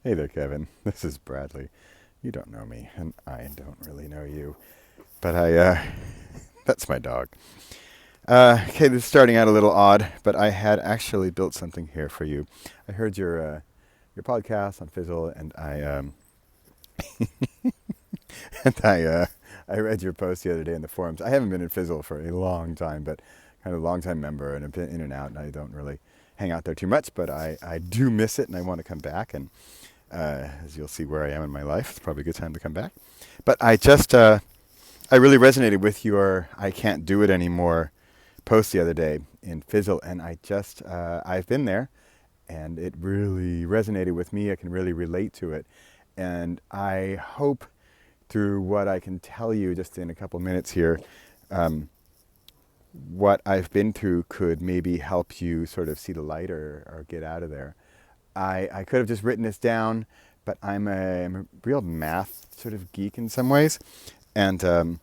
Hey there, Kevin. This is Bradley. You don't know me, and I don't really know you. But that's my dog. Okay, this is starting out a little odd, but I had actually built something here for you. I heard your podcast on Fizzle, and and I read your post the other day in the forums. I haven't been in Fizzle for a long time, but kind of a long time member, and I've been in and out, and I don't really hang out there too much, but I do miss it, and I want to come back. And as you'll see where I am in my life, it's probably a good time to come back. But I really resonated with your "I can't do it anymore" post the other day in Fizzle, and I've been there, and it really resonated with me. I can really relate to it, and I hope through what I can tell you just in a couple minutes here, um, what I've been through could maybe help you sort of see the light or get out of there. I could have just written this down, but I'm a real math sort of geek in some ways, and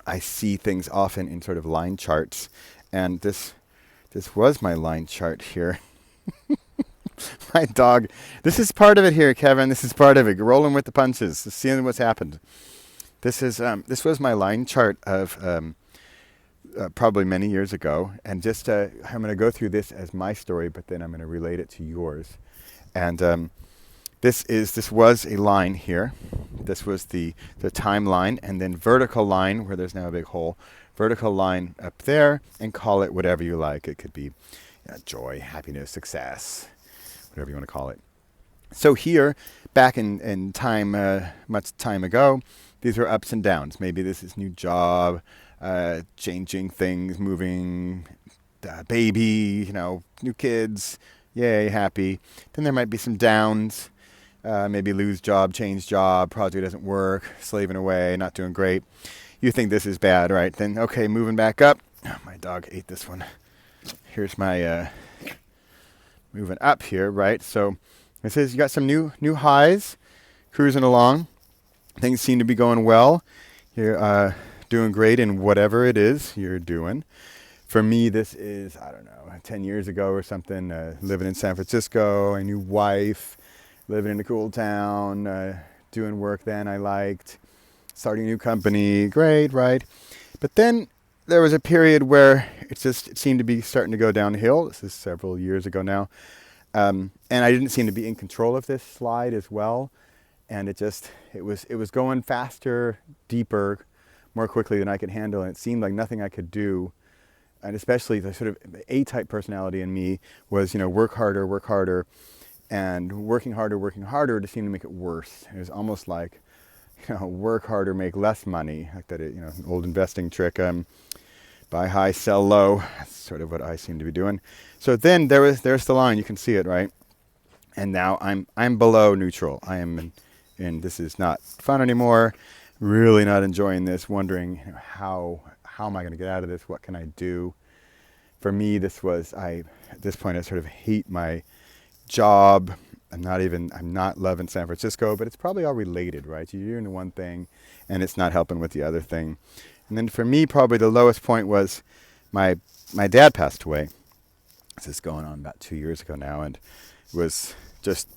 I see things often in sort of line charts, and this was my line chart here. My dog. This is part of it here, Kevin. This is part of it. Rolling with the punches, seeing what's happened. This was my line chart of probably many years ago, and just I'm going to go through this as my story, but then I'm going to relate it to yours. And this was a line here. This was the timeline, and then vertical line where there's now a big hole. Vertical line up there, and call it whatever you like. It could be joy, happiness, success, whatever you want to call it. So here, back in time, much time ago, these were ups and downs. Maybe this is new job, changing things, moving, baby, new kids, yay, happy. Then there might be some downs, maybe lose job, change job, project doesn't work, slaving away, not doing great. You think this is bad, right? Then, okay, moving back up. Oh, my dog ate this one. Here's my moving up here, right? So it says you got some new highs, cruising along. Things seem to be going well. You're doing great in whatever it is you're doing. For me, this is, I don't know, 10 years ago or something, living in San Francisco, a new wife, living in a cool town, doing work then I liked, starting a new company, great, right? But then there was a period where it seemed to be starting to go downhill. This is several years ago now. And I didn't seem to be in control of this slide as well. And it was going faster, deeper, more quickly than I could handle. And it seemed like nothing I could do. And especially the sort of A-type personality in me was, work harder, and working harder just seemed to make it worse. It was almost like, work harder, make less money. Like that, an old investing trick. Buy high, sell low. That's sort of what I seem to be doing. So then there's the line. You can see it, right? And now I'm below neutral. I am and this is not fun anymore. Really not enjoying this. Wondering how am I going to get out of this? What can I do? For me, at this point I sort of hate my job. I'm not loving San Francisco, but it's probably all related, right? You're doing one thing, and it's not helping with the other thing. And then for me, probably the lowest point was my dad passed away. This is going on about 2 years ago now, and it was just,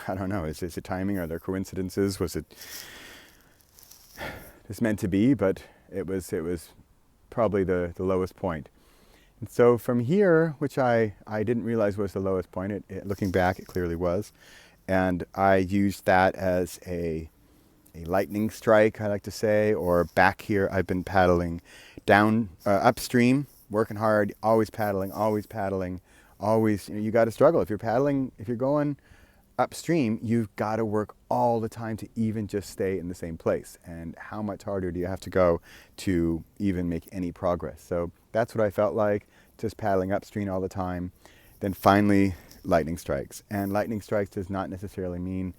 I don't know, is it timing? Are there coincidences? Was it just meant to be? But it was probably the lowest point. And so from here, which I didn't realize was the lowest point, looking back, it clearly was. And I used that as a lightning strike, I like to say, or back here, I've been paddling down, upstream, working hard, always paddling, always, you got to struggle. If you're going upstream, you've got to work all the time to even just stay in the same place. And how much harder do you have to go to even make any progress? So that's what I felt like, just paddling upstream all the time. Then finally, lightning strikes. And lightning strikes does not necessarily mean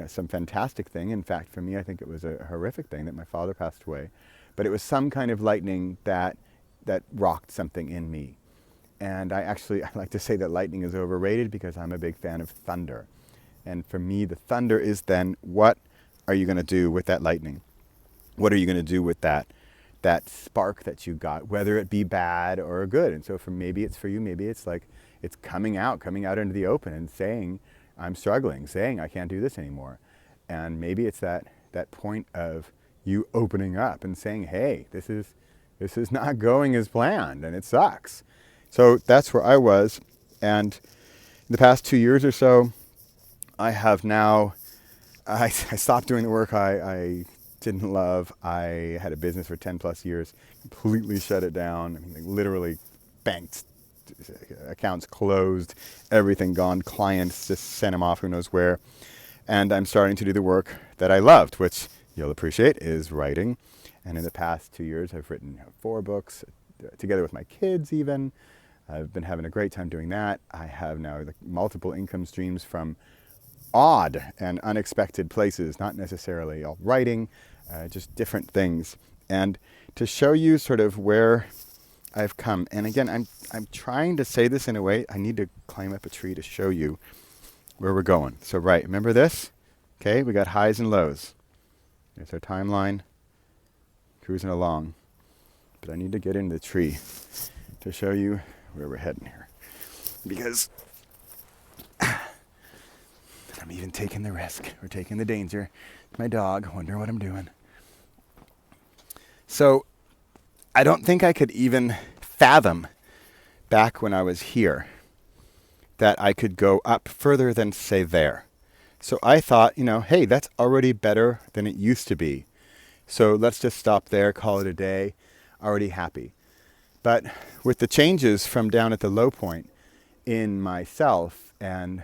some fantastic thing. In fact, for me, I think it was a horrific thing that my father passed away. But it was some kind of lightning that rocked something in me. And I like to say that lightning is overrated because I'm a big fan of thunder. And for me, the thunder is then, what are you going to do with that lightning? What are you going to do with that spark that you got, whether it be bad or good? And so maybe it's for you, maybe it's like it's coming out into the open and saying, I'm struggling, saying I can't do this anymore. And maybe it's that point of you opening up and saying, hey, this is not going as planned and it sucks. So that's where I was. And in the past 2 years or so, I have now, I stopped doing the work I didn't love. I had a business for 10 plus years, completely shut it down. I mean, like literally banked, accounts closed, everything gone. Clients just sent them off who knows where. And I'm starting to do the work that I loved, which you'll appreciate is writing. And in the past 2 years, I've written 4 books, together with my kids even. I've been having a great time doing that. I have now multiple income streams from odd and unexpected places, not necessarily all writing, just different things. And to show you sort of where I've come, and again, I'm trying to say this in a way, I need to climb up a tree to show you where we're going. So right, remember this? Okay, we got highs and lows. There's our timeline, cruising along. But I need to get into the tree to show you where we're heading here. Because I'm even taking the risk. We're taking the danger. My dog, wonder what I'm doing. So I don't think I could even fathom back when I was here that I could go up further than say there. So I thought, hey, that's already better than it used to be. So let's just stop there, call it a day, already happy. But with the changes from down at the low point in myself and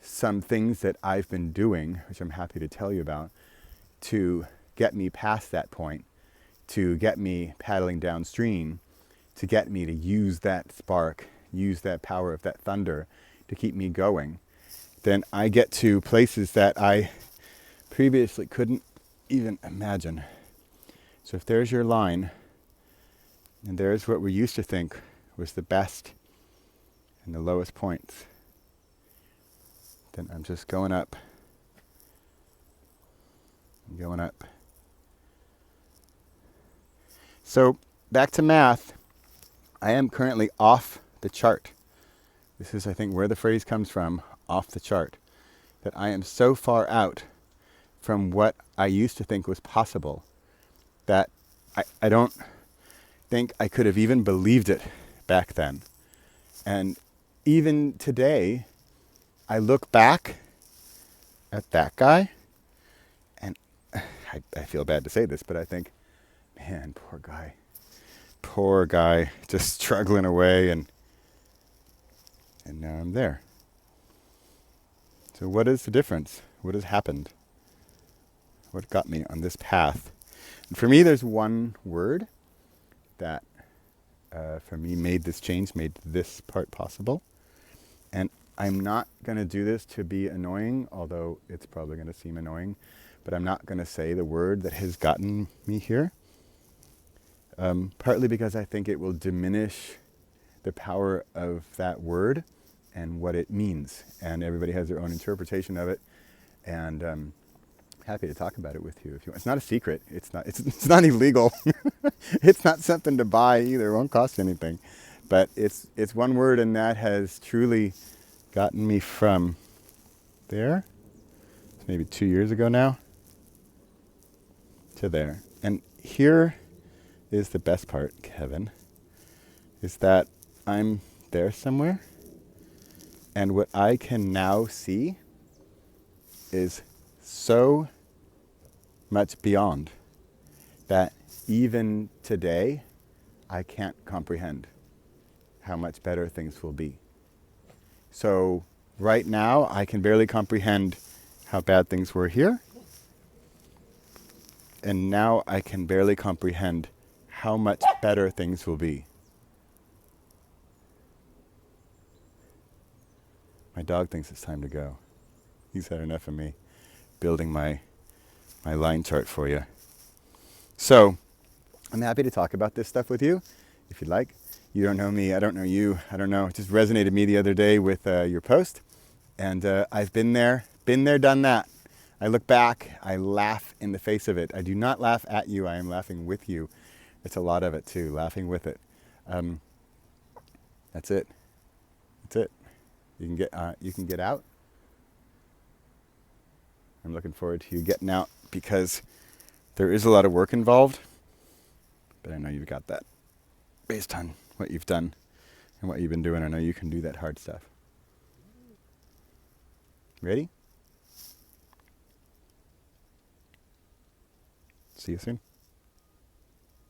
some things that I've been doing, which I'm happy to tell you about, to get me past that point, to get me paddling downstream, to get me to use that spark, use that power of that thunder to keep me going, then I get to places that I previously couldn't even imagine. So if there's your line, and there's what we used to think was the best and the lowest points, then I'm just going up and going up. So back to math, I am currently off the chart. This is, I think, where the phrase comes from, off the chart. That I am so far out from what I used to think was possible that I don't think I could have even believed it back then. And even today, I look back at that guy, and I feel bad to say this, but I think, man, poor guy, just struggling away, and now I'm there. So what is the difference? What has happened? What got me on this path? And for me, there's one word that, for me, made this change, made this part possible. And I'm not going to do this to be annoying, although it's probably going to seem annoying, but I'm not going to say the word that has gotten me here. Partly because I think it will diminish the power of that word and what it means. And everybody has their own interpretation of it. And happy to talk about it with you if you want. It's not a secret. It's not illegal. It's not something to buy either. It won't cost anything. But it's one word, and that has truly gotten me from there, it's maybe 2 years ago now, to there. And here is the best part, Kevin, is that I'm there somewhere, and what I can now see is so much beyond that even today I can't comprehend how much better things will be. So right now I can barely comprehend how bad things were here, and now I can barely comprehend how much better things will be. My dog thinks it's time to go. He's had enough of me building my line chart for you. So I'm happy to talk about this stuff with you, if you'd like. You don't know me, I don't know you, I don't know. It just resonated me the other day with your post. And I've been there, done that. I look back, I laugh in the face of it. I do not laugh at you, I am laughing with you. It's a lot of it too, laughing with it. That's it. That's it. You can get out. I'm looking forward to you getting out because there is a lot of work involved, but I know you've got that based on what you've done and what you've been doing. I know you can do that hard stuff. Ready? See you soon.